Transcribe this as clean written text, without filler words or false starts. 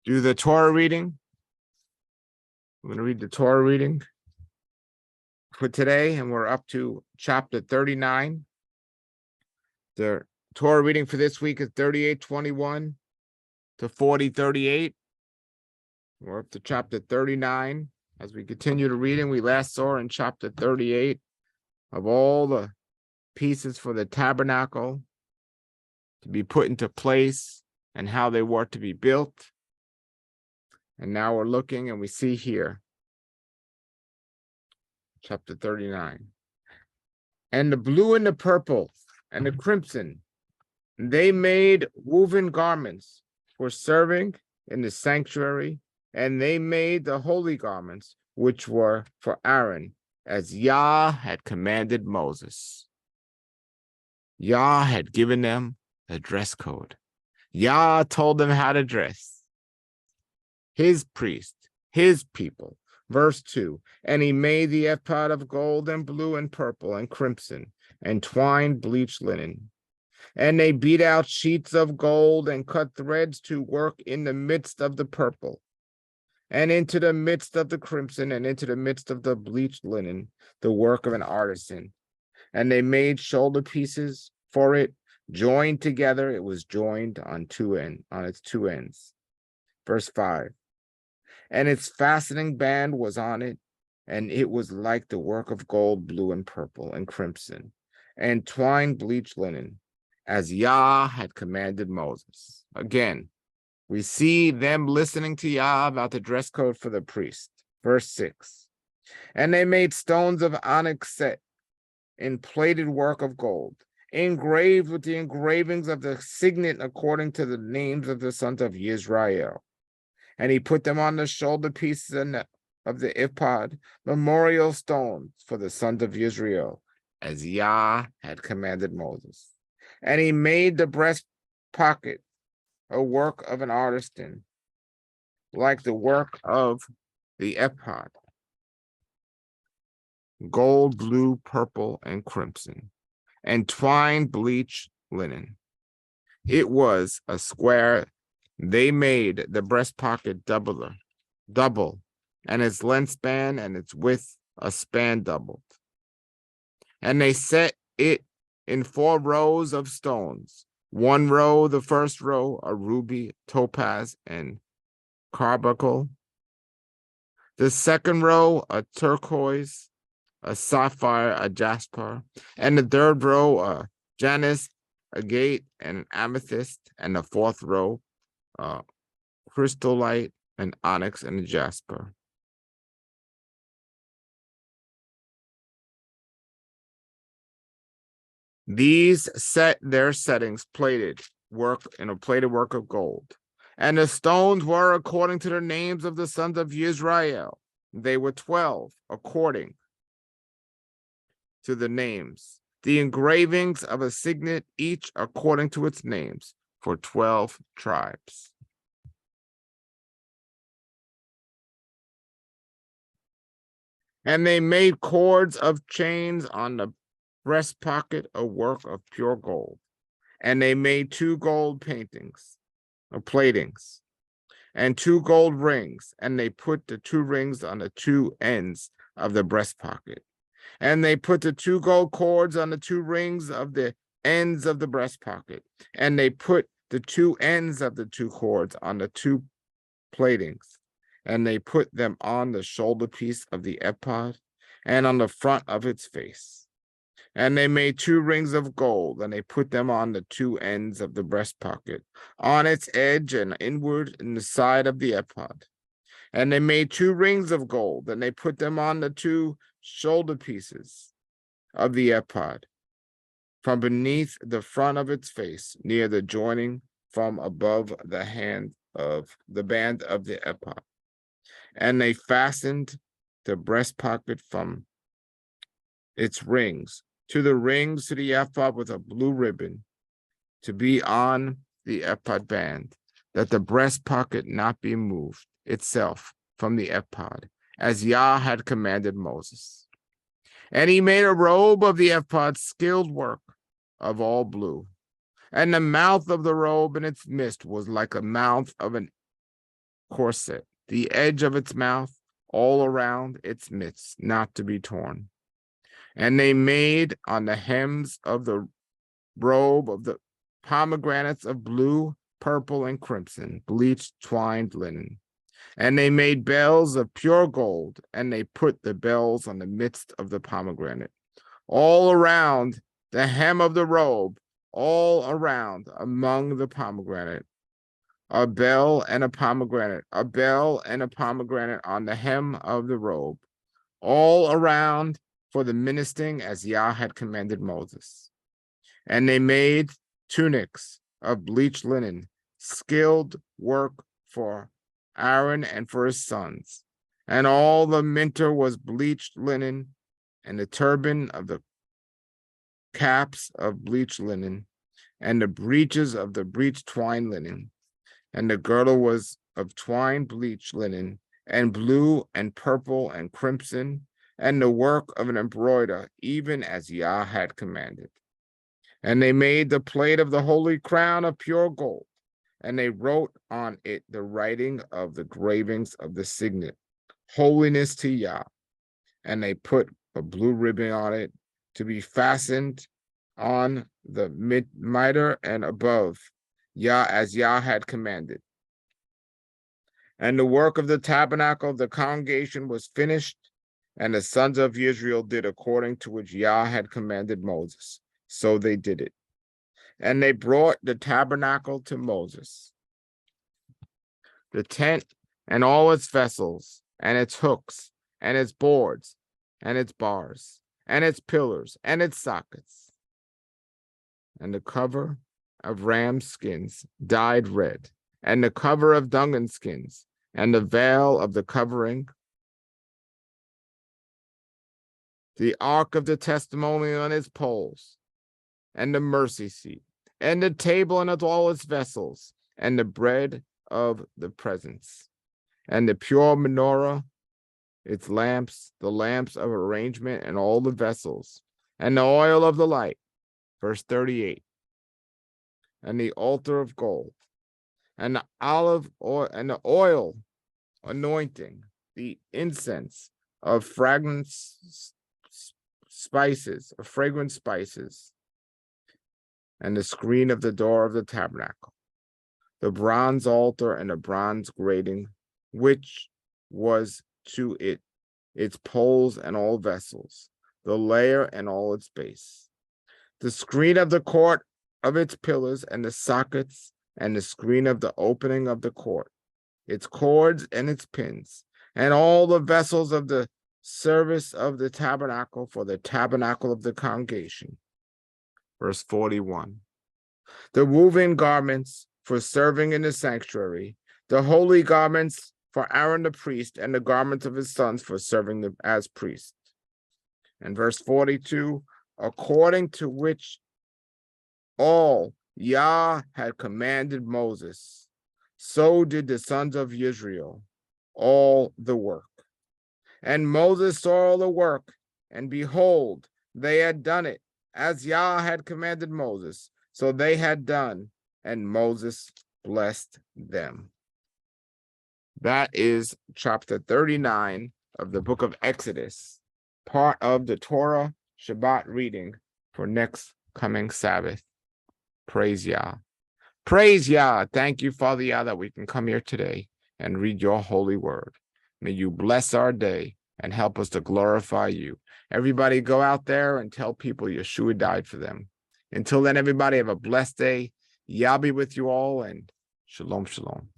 do the Torah reading. I'm going to read the Torah reading for today, and we're up to chapter 39. The Torah reading for this week is 38:21 to 40:38. We're up to chapter 39. As we continue to reading, we last saw in chapter 38 of all the pieces for the tabernacle to be put into place and how they were to be built. And now we're looking and we see here, chapter 39. And the blue and the purple and the crimson, they made woven garments for serving in the sanctuary, and they made the holy garments, which were for Aaron, as Yah had commanded Moses. Yah had given them the dress code. Yah told them how to dress. His priest, his people. Verse 2, and he made the ephod of gold and blue and purple and crimson and twined bleached linen. And they beat out sheets of gold and cut threads to work in the midst of the purple, and into the midst of the crimson, and into the midst of the bleached linen, the work of an artisan. And they made shoulder pieces for it, joined together. It was joined on its two ends. Verse 5. And its fastening band was on it, and it was like the work of gold, blue, and purple, and crimson, and twined bleached linen, as Yah had commanded Moses. Again, we see them listening to Yah about the dress code for the priest. Verse 6. And they made stones of onyx set in plated work of gold, engraved with the engravings of the signet according to the names of the sons of Israel. And he put them on the shoulder pieces of the ephod, memorial stones for the sons of Israel, as Yah had commanded Moses. And he made the breast pocket a work of an artisan, like the work of the ephod, gold, blue, purple, and crimson, and twined bleached linen. It was a square. They made the breast pocket double, and its length span and its width a span doubled. And they set it in 4 rows of stones. 1 row, the first row, a ruby, topaz, and carbuncle. The second row, a turquoise, a sapphire, a jasper. And the third row, a janis, agate, and an amethyst. And the fourth row, crystallite, an onyx, and a jasper. These set their settings plated work in a plated work of gold. And the stones were according to the names of the sons of Israel. They were 12 according to the names. The engravings of a signet, each according to its names, for 12 tribes. And they made cords of chains on the breast pocket, a work of pure gold. And they made 2 gold platings, and 2 gold rings. And they put the 2 rings on the 2 ends of the breast pocket. And they put the 2 gold cords on the 2 rings of the ends of the breast pocket. And they put the 2 ends of the 2 cords on the 2 platings. And they put them on the shoulder piece of the ephod and on the front of its face. And they made 2 rings of gold, and they put them on the 2 ends of the breast pocket, on its edge and inward in the side of the ephod. And they made 2 rings of gold, and they put them on the 2 shoulder pieces of the ephod, from beneath the front of its face, near the joining from above the band of the ephod. And they fastened the breast pocket from its rings to the rings to the ephod with a blue ribbon to be on the ephod band, that the breast pocket not be moved itself from the ephod, as Yah had commanded Moses. And he made a robe of the ephod, skilled work of all blue. And the mouth of the robe in its midst was like a mouth of an corset, the edge of its mouth, all around its midst, not to be torn. And they made on the hems of the robe of the pomegranates of blue, purple, and crimson, bleached twined linen. And they made bells of pure gold, and they put the bells on the midst of the pomegranate, all around the hem of the robe, all around among the pomegranate. A bell and a pomegranate, a bell and a pomegranate on the hem of the robe, all around for the ministering as Yah had commanded Moses. And they made tunics of bleached linen, skilled work for Aaron and for his sons. And all the minter was bleached linen, and the turban of the caps of bleached linen, and the breeches of the breeched twine linen. And the girdle was of twine bleached linen, and blue and purple and crimson, and the work of an embroider, even as Yah had commanded. And they made the plate of the holy crown of pure gold, and they wrote on it the writing of the gravings of the signet, holiness to Yah. And they put a blue ribbon on it to be fastened on the mitre and above, Yah as Yah had commanded. And the work of the tabernacle of the congregation was finished, and the sons of Israel did according to which Yah had commanded Moses. So they did it. And they brought the tabernacle to Moses, the tent and all its vessels, and its hooks, and its boards, and its bars, and its pillars, and its sockets, and the cover of ram skins dyed red, and the cover of dungan skins, and the veil of the covering, the ark of the testimony on its poles, and the mercy seat, and the table and all its vessels, and the bread of the presence, and the pure menorah, its lamps, the lamps of arrangement, and all the vessels, and the oil of the light. Verse 38. And the altar of gold, and the olive oil, and the oil anointing, the incense of fragrant spices, and the screen of the door of the tabernacle, the bronze altar and the bronze grating, which was to it, its poles and all vessels, the layer and all its base, the screen of the court of its pillars and the sockets, and the screen of the opening of the court, its cords and its pins, and all the vessels of the service of the tabernacle for the tabernacle of the congregation. Verse 41. The woven garments for serving in the sanctuary, the holy garments for Aaron the priest, and the garments of his sons for serving as priests. And verse 42, according to which all Yah had commanded Moses, so did the sons of Israel all the work. And Moses saw all the work, and behold, they had done it, as Yah had commanded Moses. So they had done, and Moses blessed them. That is chapter 39 of the book of Exodus, part of the Torah Shabbat reading for next coming Sabbath. Praise Yah. Praise Yah. Thank you, Father Yah, that we can come here today and read your holy word. May you bless our day and help us to glorify you. Everybody go out there and tell people Yeshua died for them. Until then, everybody have a blessed day. Yah be with you all, and shalom, shalom.